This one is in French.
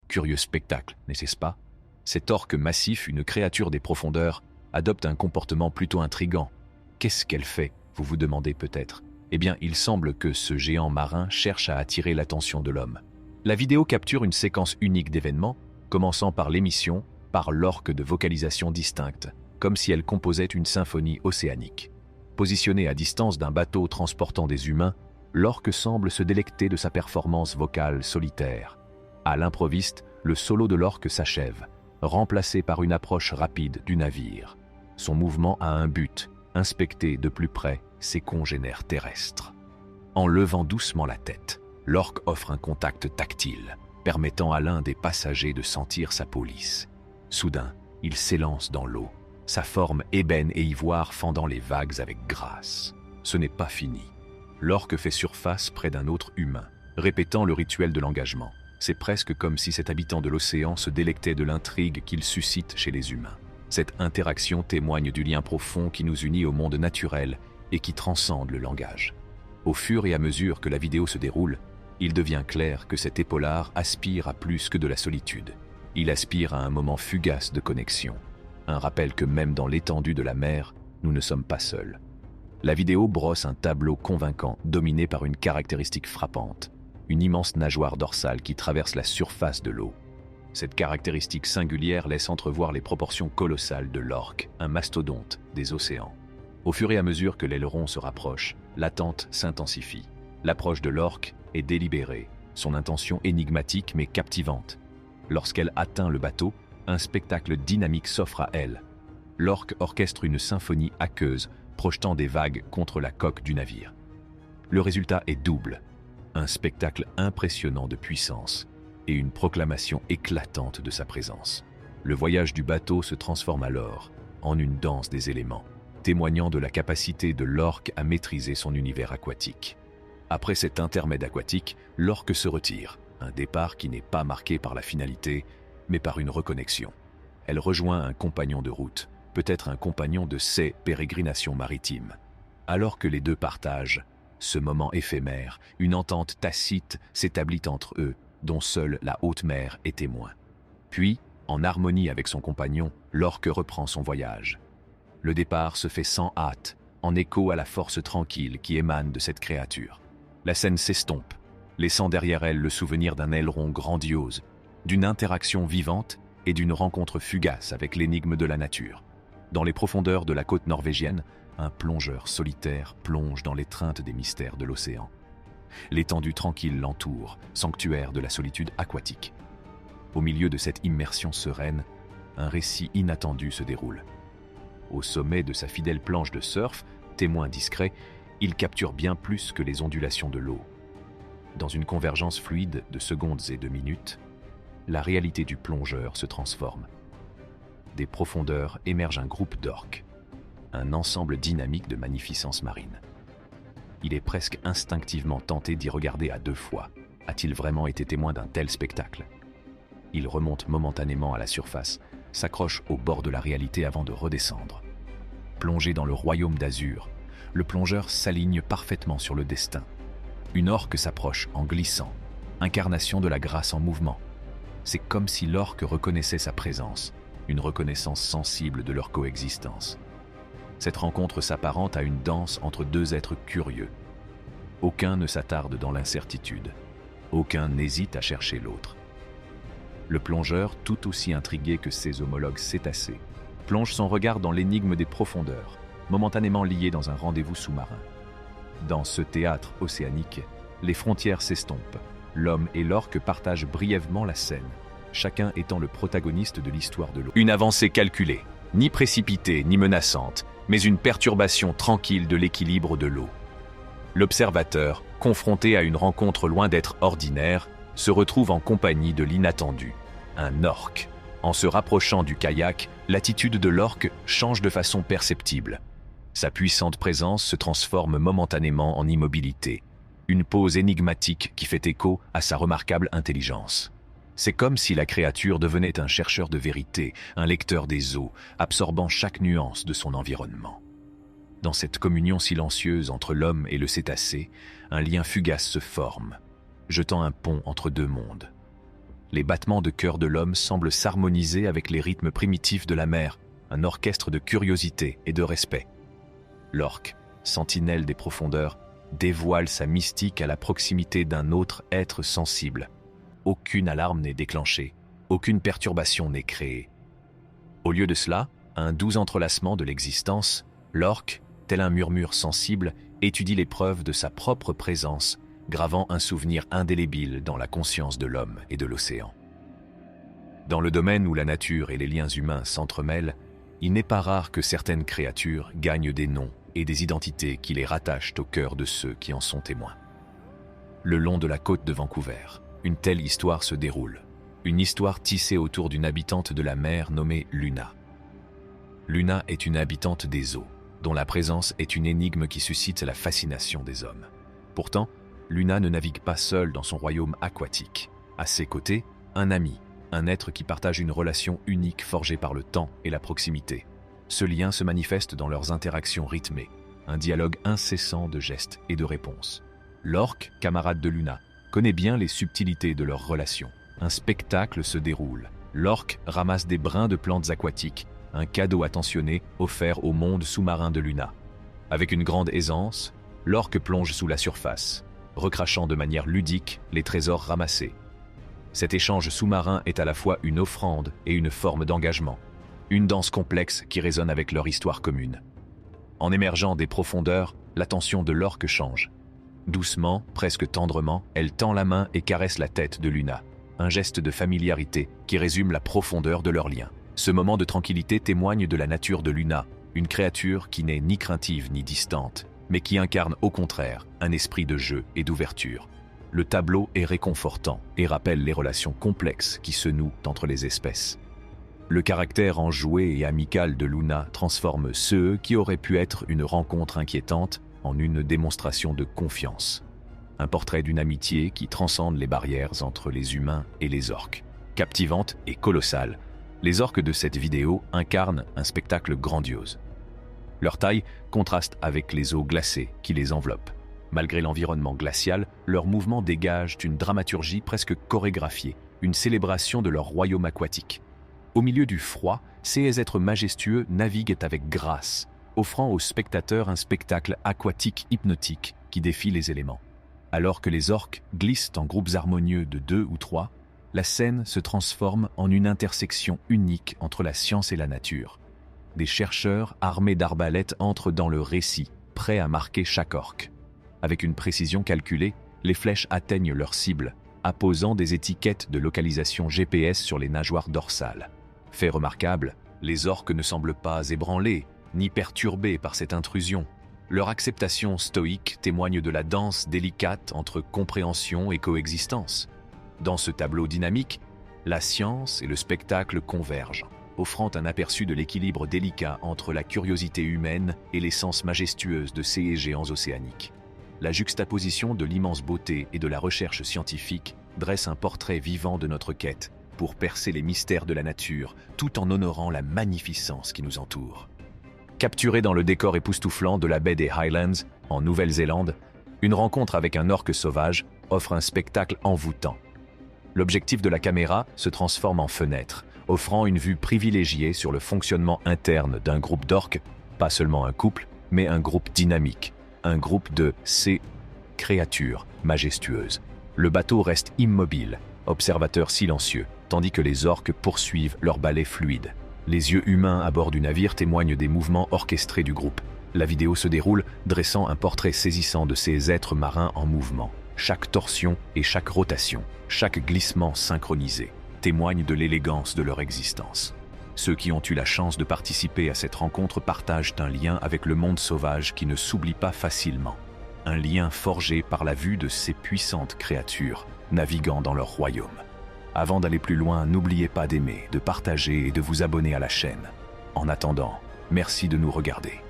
Curieux spectacle, n'est-ce pas? Cet orque massif, une créature des profondeurs, adopte un comportement plutôt intrigant. Qu'est-ce qu'elle fait, vous vous demandez peut-être? Eh bien, il semble que ce géant marin cherche à attirer l'attention de l'homme. La vidéo capture une séquence unique d'événements, commençant par l'émission, par l'orque de vocalisation distincte, comme si elle composait une symphonie océanique. Positionné à distance d'un bateau transportant des humains, l'orque semble se délecter de sa performance vocale solitaire. À l'improviste, le solo de l'orque s'achève, remplacé par une approche rapide du navire. Son mouvement a un but, inspecter de plus près ses congénères terrestres. En levant doucement la tête, l'orque offre un contact tactile, permettant à l'un des passagers de sentir sa peau lisse. Soudain, il s'élance dans l'eau, sa forme ébène et ivoire fendant les vagues avec grâce. Ce n'est pas fini. L'orque fait surface près d'un autre humain, répétant le rituel de l'engagement. C'est presque comme si cet habitant de l'océan se délectait de l'intrigue qu'il suscite chez les humains. Cette interaction témoigne du lien profond qui nous unit au monde naturel et qui transcende le langage. Au fur et à mesure que la vidéo se déroule, il devient clair que cet épaulard aspire à plus que de la solitude. Il aspire à un moment fugace de connexion. Un rappel que même dans l'étendue de la mer, nous ne sommes pas seuls. La vidéo brosse un tableau convaincant, dominé par une caractéristique frappante, une immense nageoire dorsale qui traverse la surface de l'eau. Cette caractéristique singulière laisse entrevoir les proportions colossales de l'orque, un mastodonte des océans. Au fur et à mesure que l'aileron se rapproche, l'attente s'intensifie. L'approche de l'orque est délibérée, son intention énigmatique mais captivante. Lorsqu'elle atteint le bateau, un spectacle dynamique s'offre à elle. L'orque orchestre une symphonie aqueuse, projetant des vagues contre la coque du navire. Le résultat est double, un spectacle impressionnant de puissance et une proclamation éclatante de sa présence. Le voyage du bateau se transforme alors en une danse des éléments, témoignant de la capacité de l'orque à maîtriser son univers aquatique. Après cet intermède aquatique, l'orque se retire, un départ qui n'est pas marqué par la finalité, mais par une reconnexion. Elle rejoint un compagnon de route, peut-être un compagnon de ses pérégrinations maritimes. Alors que les deux partagent ce moment éphémère, une entente tacite s'établit entre eux, dont seule la haute mer est témoin. Puis, en harmonie avec son compagnon, l'orque reprend son voyage. Le départ se fait sans hâte, en écho à la force tranquille qui émane de cette créature. La scène s'estompe, laissant derrière elle le souvenir d'un aileron grandiose, d'une interaction vivante et d'une rencontre fugace avec l'énigme de la nature. Dans les profondeurs de la côte norvégienne, un plongeur solitaire plonge dans l'étreinte des mystères de l'océan. L'étendue tranquille l'entoure, sanctuaire de la solitude aquatique. Au milieu de cette immersion sereine, un récit inattendu se déroule. Au sommet de sa fidèle planche de surf, témoin discret, il capture bien plus que les ondulations de l'eau. Dans une convergence fluide de secondes et de minutes, la réalité du plongeur se transforme. Des profondeurs émerge un groupe d'orques, un ensemble dynamique de magnificence marine. Il est presque instinctivement tenté d'y regarder à deux fois. A-t-il vraiment été témoin d'un tel spectacle? Il remonte momentanément à la surface, s'accroche au bord de la réalité avant de redescendre. Plongé dans le royaume d'azur, le plongeur s'aligne parfaitement sur le destin. Une orque s'approche en glissant, incarnation de la grâce en mouvement. C'est comme si l'orque reconnaissait sa présence, une reconnaissance sensible de leur coexistence. Cette rencontre s'apparente à une danse entre deux êtres curieux. Aucun ne s'attarde dans l'incertitude. Aucun n'hésite à chercher l'autre. Le plongeur, tout aussi intrigué que ses homologues cétacés, plonge son regard dans l'énigme des profondeurs, momentanément lié dans un rendez-vous sous-marin. Dans ce théâtre océanique, les frontières s'estompent. L'homme et l'orque partagent brièvement la scène, chacun étant le protagoniste de l'histoire de l'eau. Une avancée calculée, ni précipitée ni menaçante, mais une perturbation tranquille de l'équilibre de l'eau. L'observateur, confronté à une rencontre loin d'être ordinaire, se retrouve en compagnie de l'inattendu, un orque. En se rapprochant du kayak, l'attitude de l'orque change de façon perceptible. Sa puissante présence se transforme momentanément en immobilité, une pose énigmatique qui fait écho à sa remarquable intelligence. C'est comme si la créature devenait un chercheur de vérité, un lecteur des eaux, absorbant chaque nuance de son environnement. Dans cette communion silencieuse entre l'homme et le cétacé, un lien fugace se forme, jetant un pont entre deux mondes. Les battements de cœur de l'homme semblent s'harmoniser avec les rythmes primitifs de la mer, un orchestre de curiosité et de respect. L'orque, sentinelle des profondeurs, dévoile sa mystique à la proximité d'un autre être sensible. Aucune alarme n'est déclenchée, aucune perturbation n'est créée. Au lieu de cela, un doux entrelacement de l'existence, l'orque, tel un murmure sensible, étudie les preuves de sa propre présence, gravant un souvenir indélébile dans la conscience de l'homme et de l'océan. Dans le domaine où la nature et les liens humains s'entremêlent, il n'est pas rare que certaines créatures gagnent des noms et des identités qui les rattachent au cœur de ceux qui en sont témoins. Le long de la côte de Vancouver, une telle histoire se déroule. Une histoire tissée autour d'une habitante de la mer nommée Luna. Luna est une habitante des eaux, dont la présence est une énigme qui suscite la fascination des hommes. Pourtant, Luna ne navigue pas seule dans son royaume aquatique. À ses côtés, un ami, un être qui partage une relation unique forgée par le temps et la proximité. Ce lien se manifeste dans leurs interactions rythmées, un dialogue incessant de gestes et de réponses. L'orque, camarade de Luna, connaît bien les subtilités de leur relation. Un spectacle se déroule. L'orque ramasse des brins de plantes aquatiques, un cadeau attentionné offert au monde sous-marin de Luna. Avec une grande aisance, l'orque plonge sous la surface, recrachant de manière ludique les trésors ramassés. Cet échange sous-marin est à la fois une offrande et une forme d'engagement, une danse complexe qui résonne avec leur histoire commune. En émergeant des profondeurs, l'attention de l'orque change. Doucement, presque tendrement, elle tend la main et caresse la tête de Luna, un geste de familiarité qui résume la profondeur de leur lien. Ce moment de tranquillité témoigne de la nature de Luna, une créature qui n'est ni craintive ni distante, mais qui incarne au contraire un esprit de jeu et d'ouverture. Le tableau est réconfortant et rappelle les relations complexes qui se nouent entre les espèces. Le caractère enjoué et amical de Luna transforme ce qui aurait pu être une rencontre inquiétante en une démonstration de confiance. Un portrait d'une amitié qui transcende les barrières entre les humains et les orques. Captivante et colossale, les orques de cette vidéo incarnent un spectacle grandiose. Leur taille contraste avec les eaux glacées qui les enveloppent. Malgré l'environnement glacial, leurs mouvements dégagent une dramaturgie presque chorégraphiée, une célébration de leur royaume aquatique. Au milieu du froid, ces êtres majestueux naviguent avec grâce, offrant aux spectateurs un spectacle aquatique hypnotique qui défie les éléments. Alors que les orques glissent en groupes harmonieux de 2 ou 3, la scène se transforme en une intersection unique entre la science et la nature. Des chercheurs armés d'arbalètes entrent dans le récit, prêts à marquer chaque orque. Avec une précision calculée, les flèches atteignent leur cible, apposant des étiquettes de localisation GPS sur les nageoires dorsales. Fait remarquable, les orques ne semblent pas ébranlés, ni perturbés par cette intrusion. Leur acceptation stoïque témoigne de la danse délicate entre compréhension et coexistence. Dans ce tableau dynamique, la science et le spectacle convergent, offrant un aperçu de l'équilibre délicat entre la curiosité humaine et l'essence majestueuse de ces géants océaniques. La juxtaposition de l'immense beauté et de la recherche scientifique dresse un portrait vivant de notre quête pour percer les mystères de la nature tout en honorant la magnificence qui nous entoure. Capturé dans le décor époustouflant de la baie des Highlands, en Nouvelle-Zélande, une rencontre avec un orque sauvage offre un spectacle envoûtant. L'objectif de la caméra se transforme en fenêtre, offrant une vue privilégiée sur le fonctionnement interne d'un groupe d'orques, pas seulement un couple, mais un groupe dynamique, un groupe de ces créatures majestueuses. Le bateau reste immobile, observateur silencieux, tandis que les orques poursuivent leur balai fluide. Les yeux humains à bord du navire témoignent des mouvements orchestrés du groupe. La vidéo se déroule, dressant un portrait saisissant de ces êtres marins en mouvement. Chaque torsion et chaque rotation, chaque glissement synchronisé, témoignent de l'élégance de leur existence. Ceux qui ont eu la chance de participer à cette rencontre partagent un lien avec le monde sauvage qui ne s'oublie pas facilement. Un lien forgé par la vue de ces puissantes créatures naviguant dans leur royaume. Avant d'aller plus loin, n'oubliez pas d'aimer, de partager et de vous abonner à la chaîne. En attendant, merci de nous regarder.